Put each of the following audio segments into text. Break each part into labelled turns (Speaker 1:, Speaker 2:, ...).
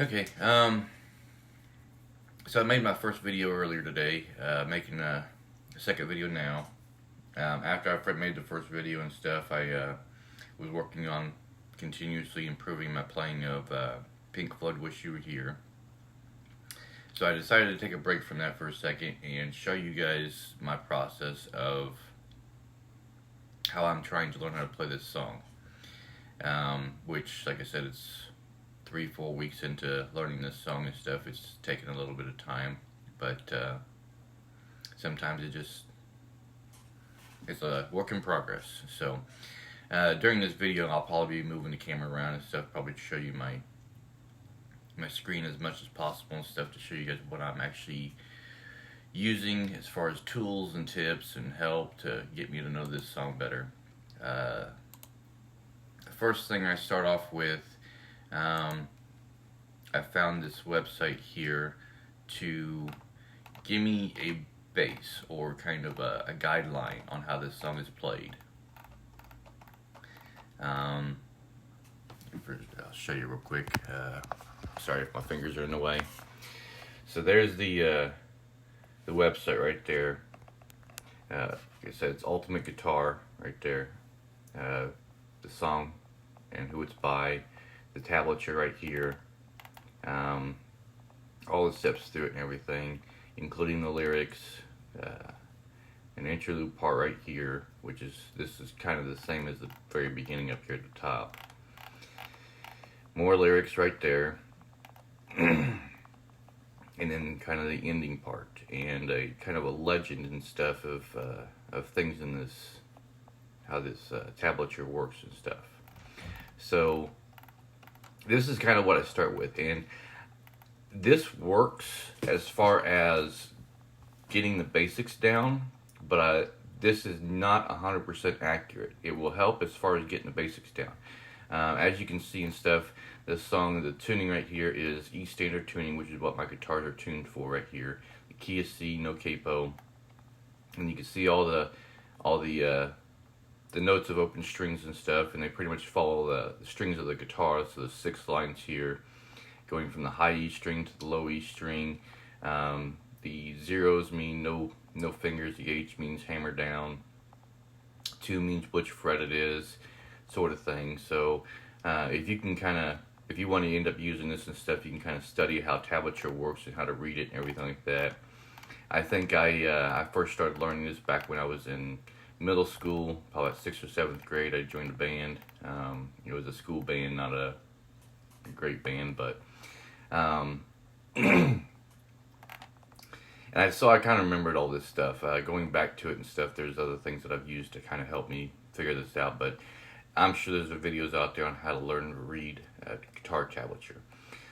Speaker 1: Okay, so I made my first video earlier today, making a second video now. After I made the first video and stuff, I was working on continuously improving my playing of Pink Floyd Wish You Were Here. So I decided to take a break from that for a second and show you guys my process of how I'm trying to learn how to play this song. Which, like I said, it's 3-4 weeks into learning this song and stuff. It's taken a little bit of time, but sometimes it's a work in progress. So during this video, I'll probably be moving the camera around and stuff, probably to show you my screen as much as possible and stuff, to show you guys what I'm actually using as far as tools and tips and help to get me to know this song better. The first thing I start off with, I found this website here to give me a base or kind of a guideline on how this song is played. I'll show you real quick. Sorry if my fingers are in the way. So there's the website right there. Like I said, it's Ultimate Guitar right there. The song and who it's by, the tablature right here, all the steps through it and everything, including the lyrics, an interlude part right here, this is kind of the same as the very beginning up here at the top. More lyrics right there, and then kind of the ending part, and a kind of a legend and stuff of things in this, how this tablature works and stuff. So this is kind of what I start with, and this works as far as getting the basics down, but this is not 100% accurate. It will help as far as getting the basics down. As you can see and stuff, the song, the tuning right here is E standard tuning, which is what my guitars are tuned for right here. The key is C, no capo, and you can see all the notes of open strings and stuff, and they pretty much follow the strings of the guitar. So there's 6 lines here, going from the high E string to the low E string. The zeros mean no fingers. The H means hammer down. 2 means which fret it is, sort of thing. So if you want to end up using this and stuff, you can kind of study how tablature works and how to read it and everything like that. I think I first started learning this back when I was in middle school, probably 6th or 7th grade. I joined a band. It was a school band, not a great band, but so I kind of remembered all this stuff. Going back to it and stuff, there's other things that I've used to kind of help me figure this out, but I'm sure there's videos out there on how to learn to read guitar tablature.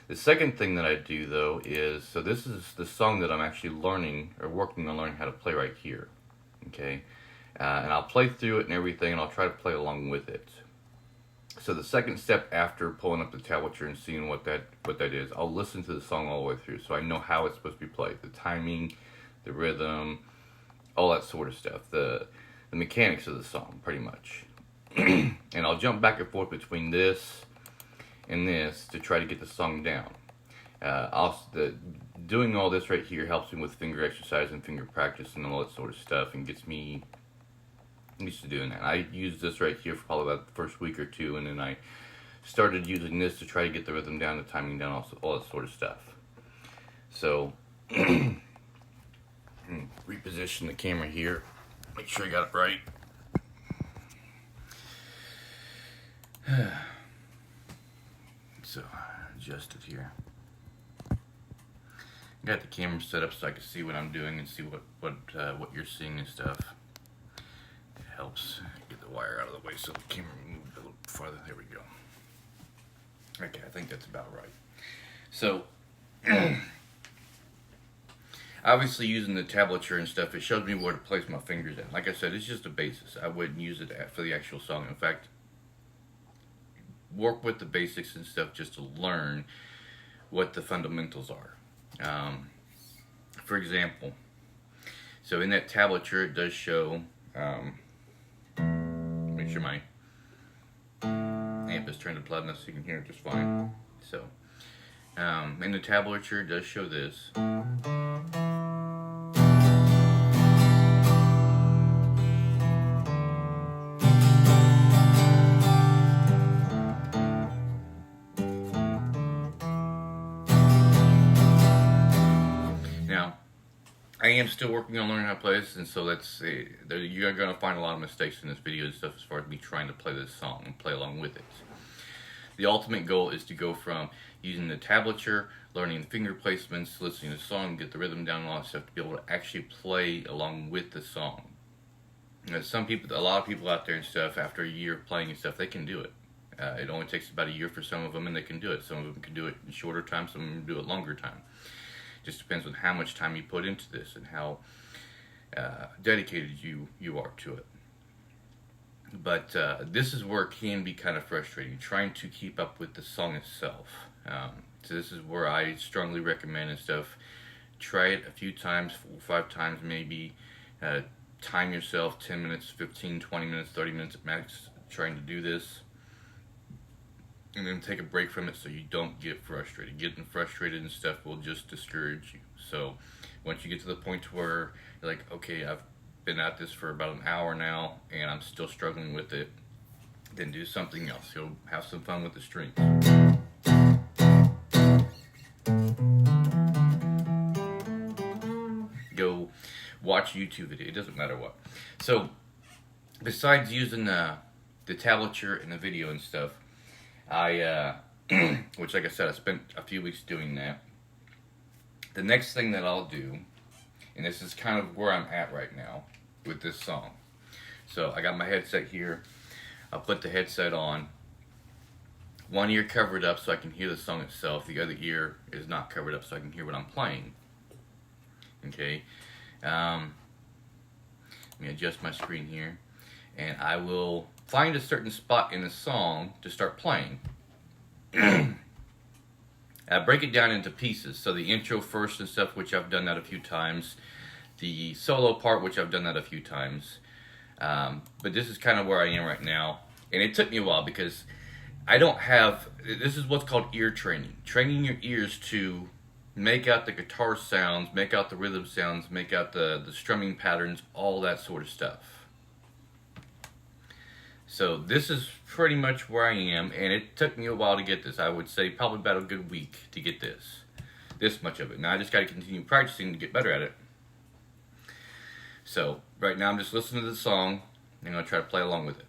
Speaker 1: The second thing that I do, though, is, so this is the song that I'm actually learning, or working on learning how to play right here, okay? And I'll play through it and everything, and I'll try to play along with it. So the second step after pulling up the tablature and seeing what that is, I'll listen to the song all the way through, so I know how it's supposed to be played, the timing, the rhythm, all that sort of stuff, the mechanics of the song, pretty much. And I'll jump back and forth between this and this to try to get the song down. Doing all this right here helps me with finger exercise and finger practice and all that sort of stuff, and gets me used to doing that. I used this right here for probably about the first week or two, and then I started using this to try to get the rhythm down, the timing down, also all that sort of stuff. So reposition the camera here, make sure I got it right. So adjust it here. Got the camera set up so I can see what I'm doing and see what you're seeing and stuff. It helps get the wire out of the way so the camera moves a little farther. There we go. Okay, I think that's about right. So obviously, using the tablature and stuff, it shows me where to place my fingers in. Like I said, it's just a basis. I wouldn't use it for the actual song. In fact, work with the basics and stuff just to learn what the fundamentals are. For example, so in that tablature, it does show, make sure my amp is turned up loud enough so you can hear it just fine. So And the tablature does show this. Now, I am still working on learning how to play this, and so you're going to find a lot of mistakes in this video and stuff as far as me trying to play this song and play along with it. The ultimate goal is to go from using the tablature, learning the finger placements, listening to the song, get the rhythm down and all that stuff, to be able to actually play along with the song. You know, a lot of people out there and stuff, after a year of playing and stuff, they can do it. It only takes about a year for some of them, and they can do it. Some of them can do it in shorter time, some of them do it longer time. Just depends on how much time you put into this and how dedicated you are to it. But this is where it can be kind of frustrating, trying to keep up with the song itself. So this is where I strongly recommend and stuff. Try it a few times, 4 or 5 times maybe. Time yourself 10 minutes, 15, 20 minutes, 30 minutes at max trying to do this. And then take a break from it so you don't get frustrated. Getting frustrated and stuff will just discourage you. So once you get to the point where you're like, okay, I've been at this for about an hour now and I'm still struggling with it, then do something else. You'll have some fun with the strings. Go watch YouTube video. It doesn't matter what. So besides using the tablature and the video and stuff, which, like I said, I spent a few weeks doing that. The next thing that I'll do, and this is kind of where I'm at right now with this song. So I got my headset here. I'll put the headset on. One ear covered up so I can hear the song itself. The other ear is not covered up so I can hear what I'm playing. Okay. Let me adjust my screen here. And I will find a certain spot in the song to start playing. Break it down into pieces. So the intro first and stuff, which I've done that a few times. The solo part, which I've done that a few times. But this is kind of where I am right now. And it took me a while because I don't have... This is what's called ear training. Training your ears to make out the guitar sounds, make out the rhythm sounds, make out the strumming patterns, all that sort of stuff. So this is pretty much where I am, and it took me a while to get this. I would say probably about a good week to get this much of it. Now I just got to continue practicing to get better at it. So right now I'm just listening to the song, and I'm going to try to play along with it.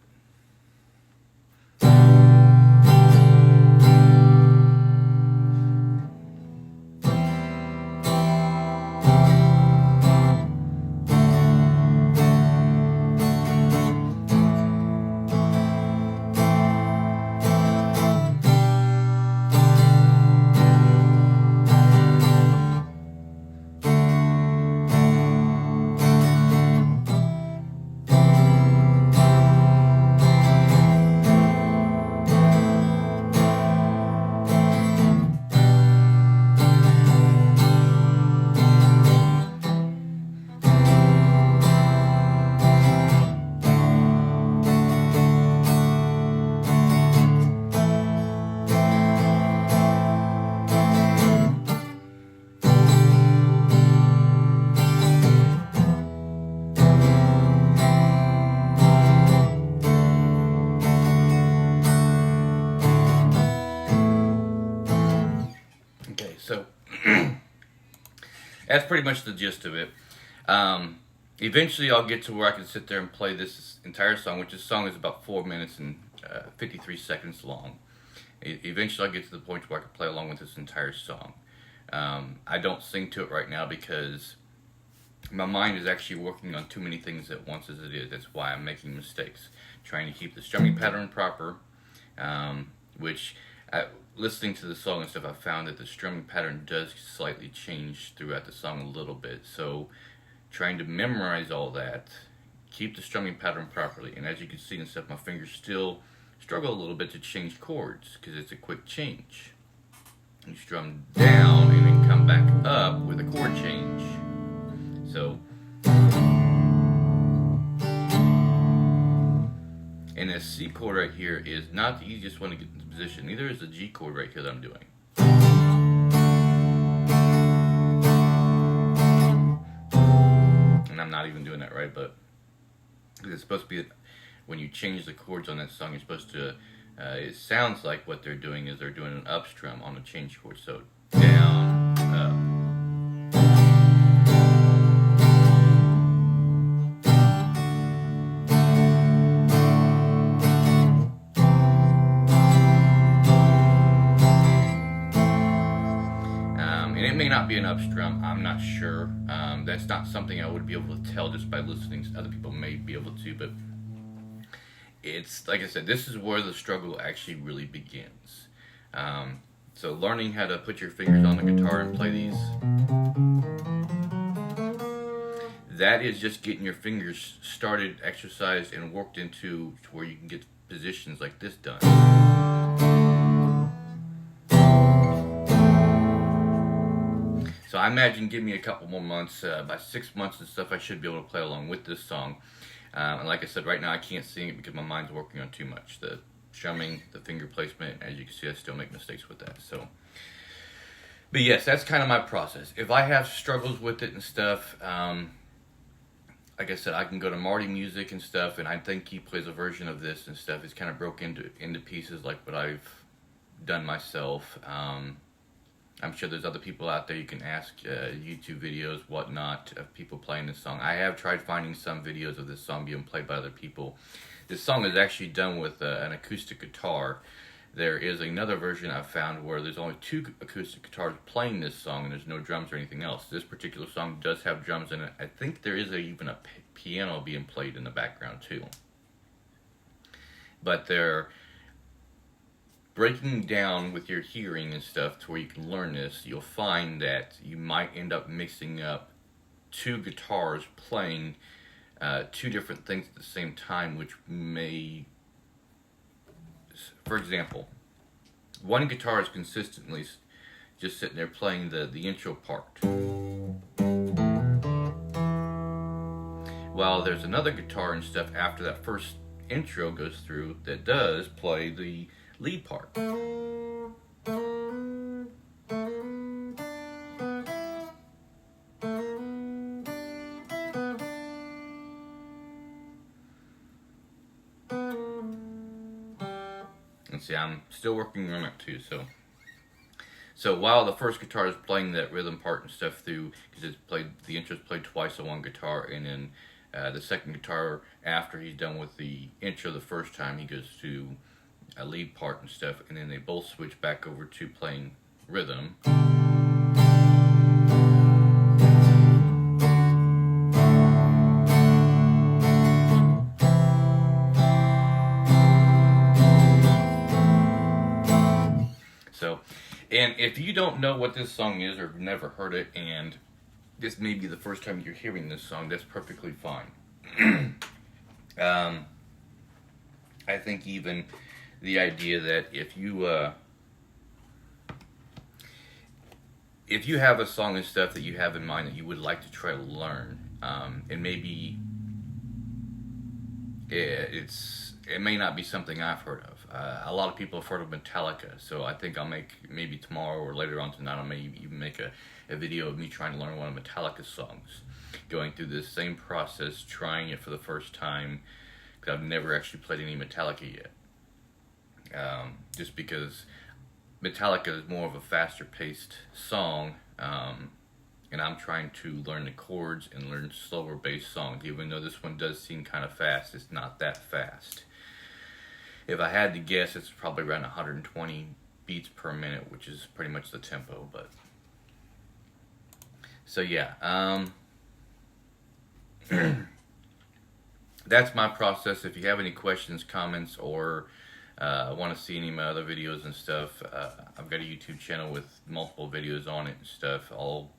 Speaker 1: So that's pretty much the gist of it. Eventually I'll get to where I can sit there and play this entire song, which this song is about 4 minutes and 53 seconds long. Eventually I'll get to the point where I can play along with this entire song. I don't sing to it right now because my mind is actually working on too many things at once as it is. That's why I'm making mistakes. Trying to keep the strumming pattern proper, which... listening to the song and stuff, I found that the strumming pattern does slightly change throughout the song a little bit. So trying to memorize all that, keep the strumming pattern properly. And as you can see and stuff, my fingers still struggle a little bit to change chords because it's a quick change. You strum down and then come back up with a chord change. So, and this C chord right here is not the easiest one to get into position. Neither is the G chord right here that I'm doing. right? But it's supposed to be, when you change the chords on that song, you're supposed to, it sounds like what they're doing is they're doing an up strum on a change chord. So down, up. And it may not be an up strum, I'm not sure. That's not something I would be able to tell just by listening. Other people may be able to, but it's, like I said, this is where the struggle actually really begins. So learning how to put your fingers on the guitar and play these, that is just getting your fingers started, exercised, and worked into to where you can get positions like this done. So I imagine, give me a couple more months, by 6 months and stuff, I should be able to play along with this song. And like I said, right now I can't sing it because my mind's working on too much. The strumming, the finger placement, as you can see, I still make mistakes with that. So, but yes, that's kind of my process. If I have struggles with it and stuff, like I said, I can go to Marty Music and stuff, and I think he plays a version of this and stuff. It's kind of broke into pieces like what I've done myself. I'm sure there's other people out there you can ask, YouTube videos, whatnot, of people playing this song. I have tried finding some videos of this song being played by other people. This song is actually done with an acoustic guitar. There is another version I've found where there's only 2 acoustic guitars playing this song and there's no drums or anything else. This particular song does have drums in it. I think there is even a piano being played in the background too. But they're breaking down with your hearing and stuff to where you can learn this. You'll find that you might end up mixing up 2 guitars playing 2 different things at the same time, which may, for example, one guitar is consistently just sitting there playing the intro part, while there's another guitar and stuff after that first intro goes through that does play the lead part. And see, I'm still working on it too. So while the first guitar is playing that rhythm part and stuff through, because it's played, the intro's played twice on one guitar, and then the second guitar, after he's done with the intro the first time, he goes to a lead part and stuff, and then they both switch back over to playing rhythm. So, and if you don't know what this song is or have never heard it, and this may be the first time you're hearing this song, that's perfectly fine. I think even the idea that if you have a song and stuff that you have in mind that you would like to try to learn, and maybe it may not be something I've heard of. A lot of people have heard of Metallica, so I think I'll make, maybe tomorrow or later on tonight, I may even make a video of me trying to learn one of Metallica's songs, going through this same process, trying it for the first time, because I've never actually played any Metallica yet. Just because Metallica is more of a faster paced song, and I'm trying to learn the chords and learn slower based songs. Even though this one does seem kind of fast, it's not that fast. If I had to guess, it's probably around 120 beats per minute, which is pretty much the tempo. But so yeah, that's my process. If you have any questions, comments, or want to see any of my other videos and stuff, I've got a YouTube channel with multiple videos on it and stuff, all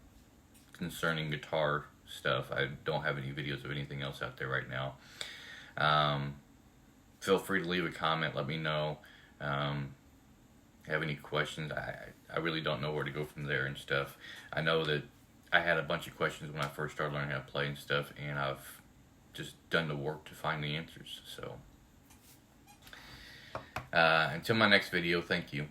Speaker 1: concerning guitar stuff. I don't have any videos of anything else out there right now. Feel free to leave a comment, let me know. Have any questions? I really don't know where to go from there and stuff. I know that I had a bunch of questions when I first started learning how to play and stuff, and I've just done the work to find the answers. So until my next video, thank you.